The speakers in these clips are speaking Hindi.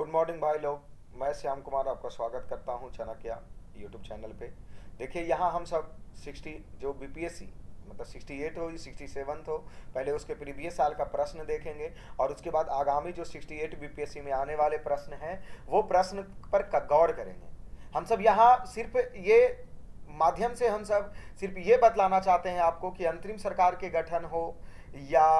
गुड मॉर्निंग भाई लोग। मैं श्याम कुमार आपका स्वागत करता हूं चाणक्य यूट्यूब चैनल पे। देखिए यहाँ हम सब 60 जो बीपीएससी मतलब 68 हो 67 हो, पहले उसके प्रीवियस साल का प्रश्न देखेंगे और उसके बाद आगामी जो 68 बीपीएससी में आने वाले प्रश्न हैं वो प्रश्न पर गौर करेंगे। हम सब यहाँ सिर्फ ये माध्यम से हम सब सिर्फ ये बतलाना चाहते हैं आपको कि अंतरिम सरकार के गठन हो या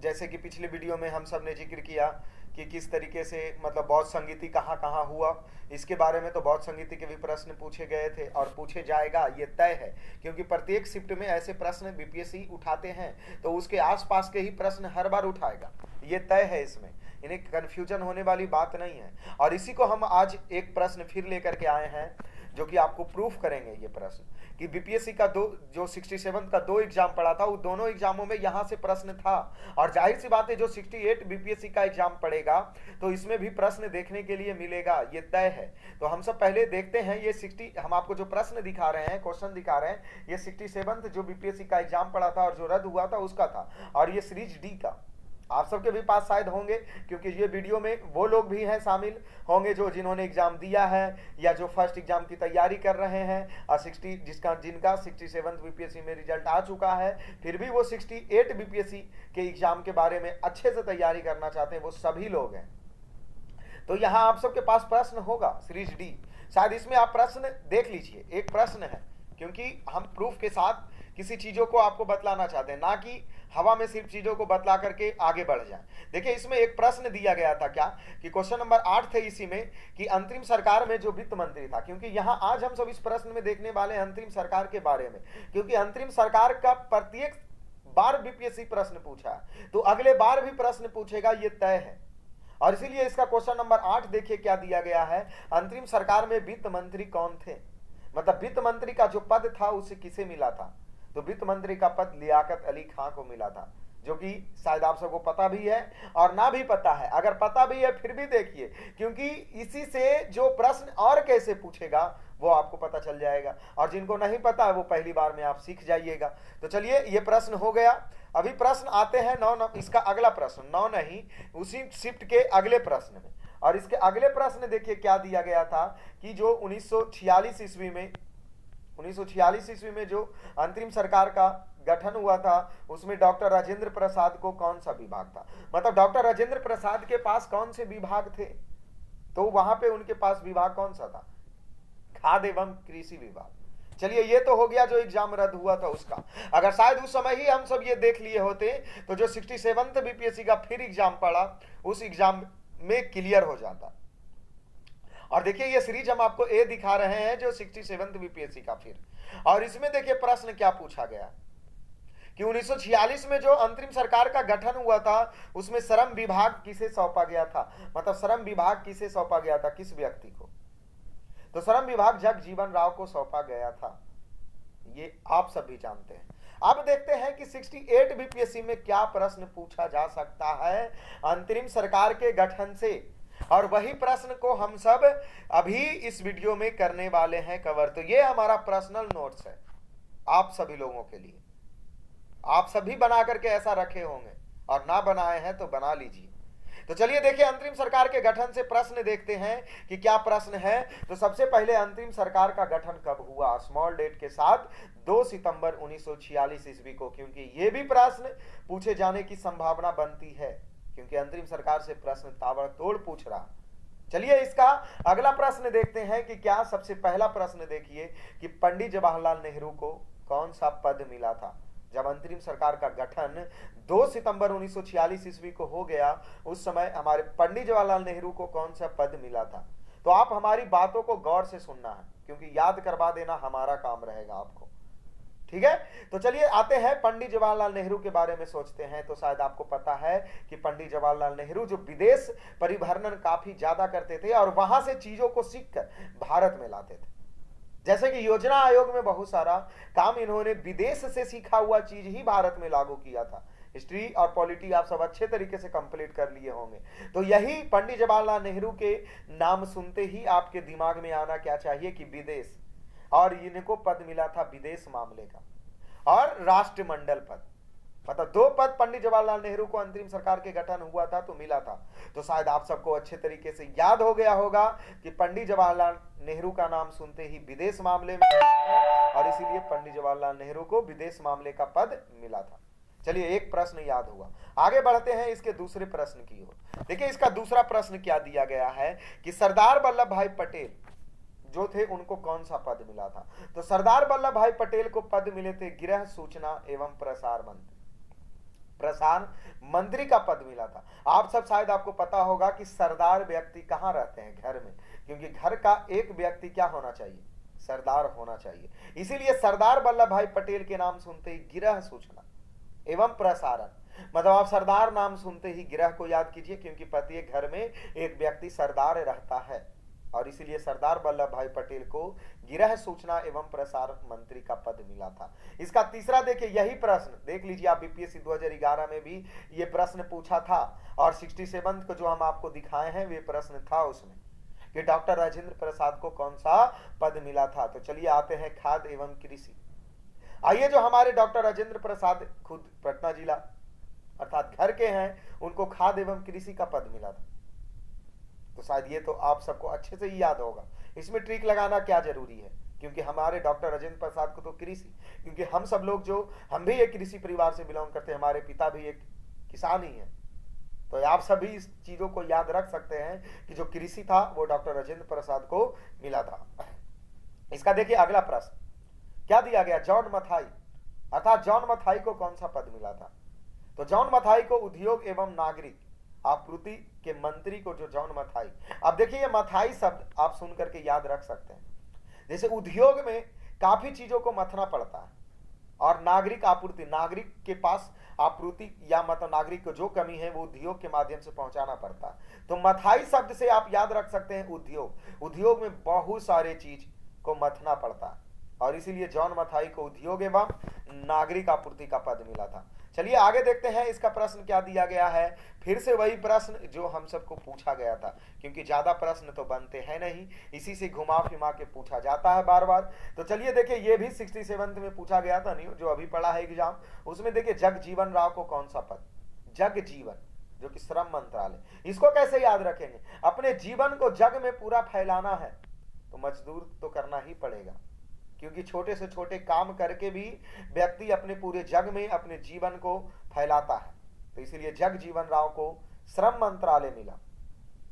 जैसे कि पिछले वीडियो में हम सब ने जिक्र किया कि किस तरीके से मतलब बौद्ध संगीति कहाँ कहाँ हुआ, इसके बारे में तो बौद्ध संगीति के भी प्रश्न पूछे गए थे और पूछे जाएगा, ये तय है। क्योंकि प्रत्येक शिफ्ट में ऐसे प्रश्न बीपीएससी उठाते हैं तो उसके आसपास के ही प्रश्न हर बार उठाएगा, ये तय है। इसमें इन्हें कन्फ्यूजन होने वाली बात नहीं है। और इसी को हम आज एक प्रश्न फिर लेकर के आए हैं जो कि आपको प्रूफ करेंगे ये प्रश्न कि बीपीएससी का जो 67 का 2 एग्जाम पड़ा था, वो दोनों एग्जामों में यहाँ से प्रश्न था। और जाहिर सी बात है जो 68 बीपीएससी का एग्जाम पड़ेगा तो इसमें भी प्रश्न देखने के लिए मिलेगा, ये तय है। तो हम सब पहले देखते हैं ये 60 हम आपको जो प्रश्न दिखा रहे हैं, क्वेश्चन दिखा रहे हैं, ये 67 जो बीपीएससी का एग्जाम पड़ा था और जो रद्द हुआ था उसका था। और ये सीरीज डी का आप सबके भी पास शायद होंगे, क्योंकि ये वीडियो में वो लोग भी हैं शामिल होंगे जो जिन्होंने एग्जाम दिया है या जो फर्स्ट एग्जाम की तैयारी कर रहे हैं और जिनका 67 बीपीएससी में रिजल्ट आ चुका है, फिर भी वो 68 बीपीएससी के एग्जाम के बारे में अच्छे से तैयारी करना चाहते हैं, वो सभी लोग हैं। तो यहाँ आप सबके पास प्रश्न होगा सीरीज डी, शायद इसमें आप प्रश्न देख लीजिए। एक प्रश्न है, क्योंकि हम प्रूफ के साथ किसी चीजों को आपको बतलाना चाहते हैं, ना कि हवा में सिर्फ चीजों को बतला करके आगे बढ़ जाएं। देखिए इसमें एक प्रश्न दिया गया था क्या कि क्वेश्चन नंबर 8 थे इसी में कि अंतरिम सरकार में जो वित्त मंत्री था, क्योंकि यहाँ आज हम सब इस प्रश्न में देखने वाले हैं अंतरिम सरकार के बारे में, क्योंकि अंतरिम सरकार का प्रत्येक बार बीपीएससी प्रश्न पूछा है तो अगले बार भी प्रश्न पूछेगा, ये तय है। और इसीलिए इसका क्वेश्चन नंबर 8 देखिए क्या दिया गया है। अंतरिम सरकार में वित्त मंत्री कौन थे, मतलब वित्त मंत्री का जो पद था उसे किसे मिला था। तो वित्त मंत्री का पद लियाकत अली खां को मिला था, जो कि शायद आप सबको पता भी है और ना भी पता है। अगर पता भी है फिर भी देखिए, क्योंकि इसी से जो प्रश्न और कैसे पूछेगा वो आपको पता चल जाएगा, और जिनको नहीं पता है वो पहली बार में आप सीख जाइएगा। तो चलिए ये प्रश्न हो गया। अभी प्रश्न आते हैं 9 इसका अगला प्रश्न, 9 नहीं उसी शिफ्ट के अगले प्रश्न में। और इसके अगले प्रश्न देखिए क्या दिया गया था कि जो 1946 ईस्वी में जो अंतरिम सरकार का गठन हुआ था उसमें डॉक्टर राजेंद्र प्रसाद को कौन सा विभाग था, मतलब डॉक्टर राजेंद्र प्रसाद के पास कौन से विभाग थे। तो वहां पे उनके पास विभाग कौन सा था, खाद्य एवं कृषि विभाग। चलिए ये तो हो गया जो एग्जाम रद्द हुआ था उसका। अगर शायद उस समय ही हम सब ये देख लिए होते तो जो 67 बीपीएससी का फिर एग्जाम पड़ा उस एग्जाम में क्लियर हो जाता। और देखिए ये सीरीज हम आपको ए दिखा रहे हैं जो 67 बीपीएससी का फिर, और इसमें देखिए प्रश्न क्या पूछा गया कि 1946 में जो अंतरिम सरकार का गठन हुआ था उसमें श्रम विभाग किसे सौंपा गया था, मतलब श्रम विभाग किसे सौंपा गया था, किस व्यक्ति को। तो श्रम विभाग जगजीवन राव को सौंपा गया था, ये आप सब भी जानते हैं। अब देखते हैं कि 68 बीपीएससी में क्या प्रश्न पूछा जा सकता है अंतरिम सरकार के गठन से, और वही प्रश्न को हम सब अभी इस वीडियो में करने वाले हैं कवर। तो ये हमारा पर्सनल नोट्स है आप सभी लोगों के लिए, आप सभी बना करके ऐसा रखे होंगे और ना बनाए हैं तो बना लीजिए। तो चलिए देखिए अंतरिम सरकार के गठन से प्रश्न देखते हैं कि क्या प्रश्न है। तो सबसे पहले अंतरिम सरकार का गठन कब हुआ, स्मॉल डेट के साथ 2 सितंबर 1946 ईस्वी को, क्योंकि ये भी प्रश्न पूछे जाने की संभावना बनती है, क्योंकि अंतरिम सरकार से प्रश्न ताबड़तोड़ पूछ रहा। चलिए इसका अगला प्रश्न देखते हैं कि क्या। सबसे पहला प्रश्न देखिए कि पंडित जवाहरलाल नेहरू को कौन सा पद मिला था जब अंतरिम सरकार का गठन 2 सितंबर 1946 ईस्वी को हो गया। उस समय हमारे पंडित जवाहरलाल नेहरू को कौन सा पद मिला था। तो आप हमारी बातों को गौर से सुनना है, क्योंकि याद करवा देना हमारा काम रहेगा आपको, ठीक है। तो चलिए आते हैं पंडित जवाहरलाल नेहरू के बारे में सोचते हैं। तो शायद आपको पता है कि पंडित जवाहरलाल नेहरू जो विदेश परिभ्रमण काफी ज्यादा करते थे और वहां से चीजों को सीखकर भारत में लाते थे। जैसे कि योजना आयोग में बहुत सारा काम इन्होंने विदेश से सीखा हुआ चीज ही भारत में लागू किया था। हिस्ट्री और पॉलिटी आप सब अच्छे तरीके से कंप्लीट कर लिए होंगे। तो यही पंडित जवाहरलाल नेहरू के नाम सुनते ही आपके दिमाग में आना क्या चाहिए कि विदेश, और इनको पद मिला था विदेश मामले का और राष्ट्रमंडल पद। मतलब 2 पद पंडित जवाहरलाल नेहरू को अंतरिम सरकार के गठन हुआ था तो मिला था। तो शायद आप सबको अच्छे तरीके से याद हो गया होगा कि पंडित जवाहरलाल नेहरू का नाम सुनते ही विदेश मामले में और इसीलिए पंडित जवाहरलाल नेहरू को विदेश मामले का पद मिला था। चलिए एक प्रश्न याद हुआ, आगे बढ़ते हैं इसके दूसरे प्रश्न की ओर। देखिए इसका दूसरा प्रश्न क्या दिया गया है कि सरदार वल्लभ भाई पटेल जो थे उनको कौन सा पद मिला था। तो सरदार वल्लभ भाई पटेल को पद मिले थे गृह सूचना एवं प्रसार मंत्री का पद मिला था। आप सब शायद आपको पता होगा कि सरदार व्यक्ति कहां रहते हैं, घर में, क्योंकि घर का एक व्यक्ति क्या होना चाहिए, सरदार होना चाहिए। इसीलिए सरदार वल्लभ भाई पटेल के नाम सुनते ही गृह सूचना एवं प्रसारण, मतलब आप सरदार नाम सुनते ही गृह को याद कीजिए, क्योंकि प्रत्येक घर में एक व्यक्ति सरदार रहता है और इसीलिए सरदार वल्लभ भाई पटेल को गृह सूचना एवं प्रसार मंत्री का पद मिला था। इसका तीसरा देखिए, यही प्रश्न देख लीजिए आप, बीपीएससी 2011 में भी ये प्रश्न पूछा था और 67 को जो हम आपको दिखाए हैं वे प्रश्न था उसमें कि डॉक्टर राजेंद्र प्रसाद को कौन सा पद मिला था। तो चलिए आते हैं खाद्य एवं कृषि। आइए, जो हमारे डॉक्टर राजेंद्र प्रसाद खुद पटना जिला अर्थात घर के हैं, उनको खाद्य एवं कृषि का पद मिला था। तो शायद ये तो आप सबको अच्छे से ही याद होगा, इसमें ट्रिक लगाना क्या जरूरी है, क्योंकि हमारे डॉक्टर राजेंद्र प्रसाद को तो कृषि, क्योंकि हम सब लोग जो हम भी एक कृषि परिवार से बिलोंग करते हैं, हमारे पिता भी एक किसान ही है, तो आप सभी इस चीजों को याद रख सकते हैं कि जो कृषि था वो डॉक्टर राजेंद्र प्रसाद को मिला था। इसका देखिए अगला प्रश्न क्या दिया गया, जॉन मथाई अर्थात जॉन मथाई को कौन सा पद मिला था। तो जॉन मथाई को उद्योग एवं नागरिक आपूर्ति के मंत्री को जो जॉन मथाई, अब देखिए ये मथाई शब्द आप सुन करके याद रख सकते हैं। जैसे उद्योग में काफी चीजों को मथना पड़ता है और नागरिक आपूर्ति, नागरिक के पास आपूर्ति या मतलब नागरिक को जो कमी है वो उद्योग के माध्यम से पहुंचाना पड़ता है। तो मथाई शब्द से आप याद रख सकते हैं उद्योग, उद्योग में बहुत सारे चीज को मथना पड़ता है और इसीलिए जॉन मथाई को उद्योग एवं नागरिक आपूर्ति का पद मिला था। चलिए आगे देखते हैं इसका प्रश्न क्या दिया गया है। फिर से वही प्रश्न जो हम सबको पूछा गया था, क्योंकि ज्यादा प्रश्न तो बनते हैं नहीं, इसी से घुमा फिमा के पूछा जाता है बार बार। तो चलिए देखिए ये भी 67 में पूछा गया था, नहीं जो अभी पढ़ा है एग्जाम, उसमें देखिए जगजीवन राव को कौन सा पद, जगजीवन जो कि श्रम मंत्रालय, इसको कैसे याद रखेंगे। अपने जीवन को जग में पूरा फैलाना है तो मजदूर तो करना ही पड़ेगा, क्योंकि छोटे से छोटे काम करके भी व्यक्ति अपने पूरे जग में अपने जीवन को फैलाता है। तो इसीलिए जगजीवन राव को श्रम मंत्रालय मिला।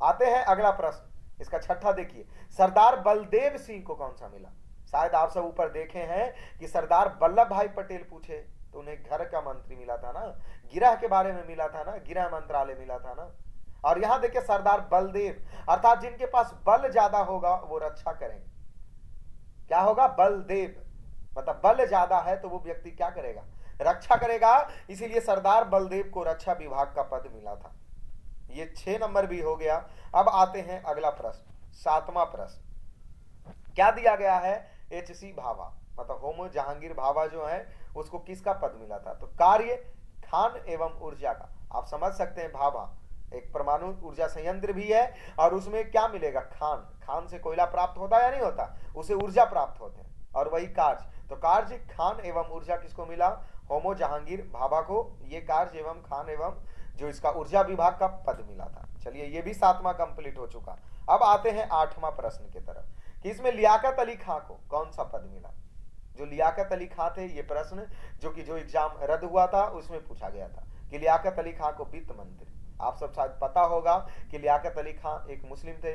आते हैं अगला प्रश्न, इसका छठा देखिए, सरदार बलदेव सिंह को कौन सा मिला। शायद आप सब ऊपर देखे हैं कि सरदार वल्लभ भाई पटेल पूछे तो उन्हें घर का मंत्री मिला था ना, गृह के बारे में मिला था ना, गृह मंत्रालय मिला था ना। और यहां देखिए सरदार बलदेव अर्थात जिनके पास बल ज्यादा होगा वो रक्षा करेंगे। क्या होगा, बलदेव, मतलब बल ज्यादा है तो वो व्यक्ति क्या करेगा, रक्षा करेगा। इसीलिए सरदार बलदेव को रक्षा विभाग का पद मिला था। ये 6 नंबर भी हो गया। अब आते हैं अगला प्रश्न, 7वां प्रश्न क्या दिया गया है, एच.सी. भाभा मतलब होमो जहांगीर भाभा जो है उसको किसका पद मिला था। तो कार्य खान एवं ऊर्जा का, आप समझ सकते हैं भाभा एक परमाणु ऊर्जा संयंत्र भी है और उसमें क्या मिलेगा, खान, खान से कोयला प्राप्त होता है या नहीं होता, उसे ऊर्जा प्राप्त होते हैं, और वही कार्य, तो कार्य खान एवं ऊर्जा किसको मिला, होमो जहांगीर भाभा को ये कार्य एवं खान एवं जो इसका ऊर्जा विभाग का पद मिला था। चलिए ये भी 7वां कंप्लीट हो चुका। अब आते हैं 8वां प्रश्न की तरफ कि इसमें लियाकत अली खां को कौन सा पद मिला। जो लियाकत अली खां थे, ये प्रश्न जो एग्जाम रद्द हुआ था उसमें पूछा गया था कि लियाकत अली खां को वित्त मंत्री, आप सब शायद पता होगा कि लियाकत अली खां एक मुस्लिम थे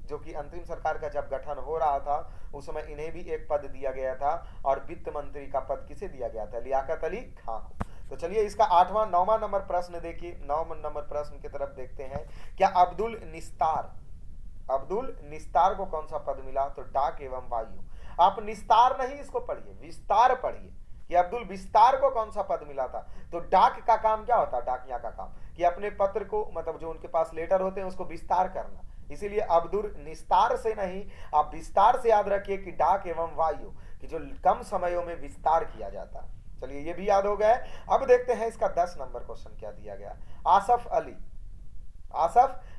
जो कि अंतरिम सरकार का जब गठन हो रहा था उस समय इन्हें भी एक पद दिया गया था और वित्त मंत्री का पद किसे दिया गया था, लियाकत अली खां को। तो चलिए इसका 9वां नंबर प्रश्न देखिए, 9वां नंबर प्रश्न की तरफ देखते हैं। क्या अब्दुल निस्तार को कौन सा पद मिला। तो डाक एवं वायु, आप निस्तार नहीं इसको पढ़िए, विस्तार पढ़िए कि अब्दुल विस्तार को कौन सा पद मिला था। तो डाक का काम क्या होता है, डाकिया का काम कि अपने पत्र को मतलब जो उनके पास लेटर होते हैं उसको विस्तार करना, इसीलिए अब्दुल निस्तार से नहीं आप विस्तार से याद रखिए कि डाक एवं वायु कि जो कम समयों में विस्तार किया जाता है। चलिए ये भी याद हो गया। अब देखते हैं इसका 10 नंबर क्वेश्चन क्या दिया गया। आसफ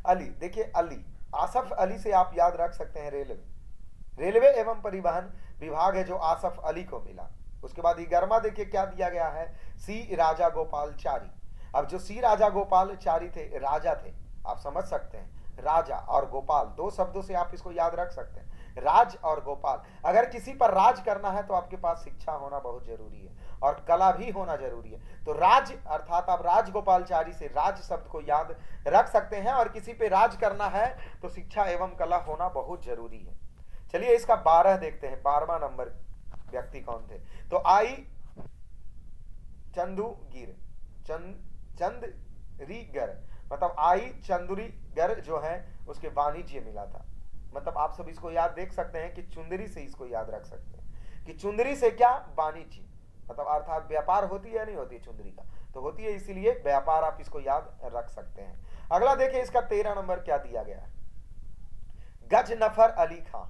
अली देखिए आसफ अली से आप याद रख सकते हैं रेलवे एवं परिवहन विभाग है जो आसफ अली को मिला। उसके बाद 11वां देखिए क्या दिया गया है, सी राजा गोपालचारी। अब जो सी राजा गोपालचारी थे, राजा थे, आप समझ सकते हैं, राजा और गोपाल दो शब्दों से आप इसको याद रख सकते हैं, राज और गोपाल। अगर किसी पर राज करना है तो आपके पास शिक्षा होना बहुत जरूरी है और कला भी होना जरूरी है। तो राज अर्थात आप राजगोपालचारी से राज शब्द को याद रख सकते हैं, और किसी पे राज करना है तो शिक्षा एवं कला होना बहुत जरूरी है। चलिए इसका 12 देखते हैं, 12वां नंबर व्यक्ति कौन थे। तो आई चंदुगिर, चंद्रीगर, मतलब आई चंद्रीगर जो है उसके वाणिज्य मिला था। मतलब आप सब इसको याद देख सकते हैं कि चुंदरी से इसको याद रख सकते हैं कि चुंदरी से क्या, वाणिज्य, मतलब अर्थात व्यापार होती है नहीं होती है चुंदरी का, तो होती है, इसीलिए व्यापार आप इसको याद रख सकते हैं। अगला देखिए इसका 13 नंबर क्या दिया गया है, गजनफर अली खां।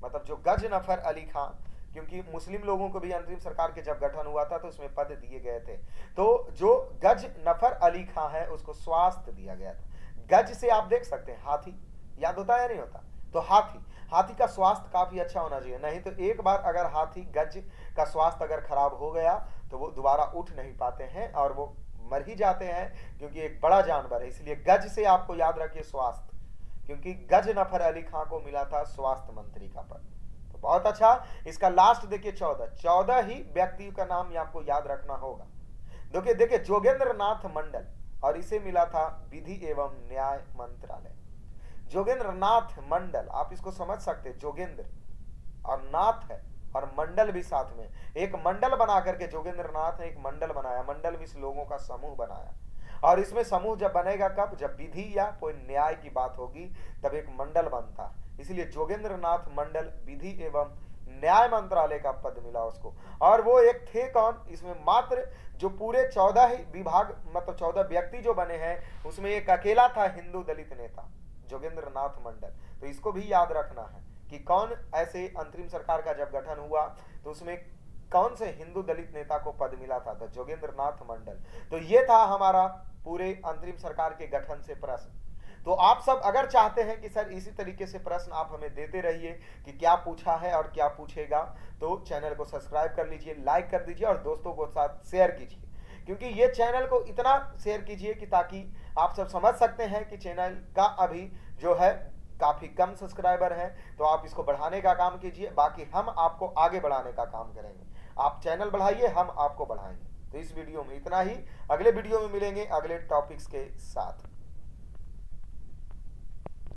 मतलब जो गजनफर अली खां, क्योंकि मुस्लिम लोगों को भी अंतरिम सरकार के जब गठन हुआ था तो उसमें पद दिए गए थे, तो जो गजनफर अली खां है उसको स्वास्थ्य दिया गया था। गज से आप देख सकते हैं हाथी, याद होता है नहीं होता, तो हाथी का स्वास्थ्य काफी अच्छा होना चाहिए, नहीं तो एक बार अगर हाथी गज का स्वास्थ्य अगर खराब हो गया तो वो दोबारा उठ नहीं पाते हैं और वो मर ही जाते हैं, क्योंकि एक बड़ा जानवर है। इसलिए गज से आपको याद रखिए स्वास्थ्य, क्योंकि गजनफर अली खां को मिला था स्वास्थ्य मंत्री का पद। तो बहुत अच्छा। इसका लास्ट देखिए 14 ही व्यक्तियों का नाम आपको याद रखना होगा। देखिए जोगेंद्र नाथ मंडल, और इसे मिला था विधि एवं न्याय मंत्रालय। जोगेंद्र नाथ मंडल, आप इसको समझ सकते हैं, जोगेंद्र और नाथ है और मंडल भी साथ में, एक मंडल बना करके जोगेंद्र नाथ ने एक मंडल बनाया, मंडल में लोगों का समूह बनाया। और इसमें समूह जब बनेगा कब, जब विधि या कोई न्याय की बात होगी तब एक मंडल बनता है। इसलिए जोगेंद्र नाथ मंडल विधि एवं न्याय मंत्रालय का पद मिला उसको। और वो एक थे कौन, इसमें मात्र जो पूरे 14 ही विभाग, मतलब 14 व्यक्ति जो बने हैं उसमें एक अकेला था हिंदू दलित नेता, जोगेंद्र नाथ मंडल। तो इसको भी याद रखना है कि कौन ऐसे अंतरिम सरकार का जब गठन हुआ तो उसमें कौन से हिंदू दलित नेता को पद मिला था, तो जोगेंद्र नाथ मंडल। तो ये था हमारा पूरे अंतरिम सरकार के गठन से प्रश्न। तो आप सब अगर चाहते हैं कि सर इसी तरीके से प्रश्न आप हमें देते रहिए कि क्या पूछा है और क्या पूछेगा, तो चैनल को सब्सक्राइब कर लीजिए, लाइक कर दीजिए और दोस्तों को साथ शेयर कीजिए, क्योंकि ये चैनल को इतना शेयर कीजिए कि ताकि आप सब समझ सकते हैं कि चैनल का अभी जो है काफी कम सब्सक्राइबर हैं, तो आप इसको बढ़ाने का काम कीजिए, बाकी हम आपको आगे बढ़ाने का काम करेंगे। आप चैनल बढ़ाइए, हम आपको बढ़ाएंगे। तो इस वीडियो में इतना ही, अगले वीडियो में मिलेंगे अगले टॉपिक्स के साथ।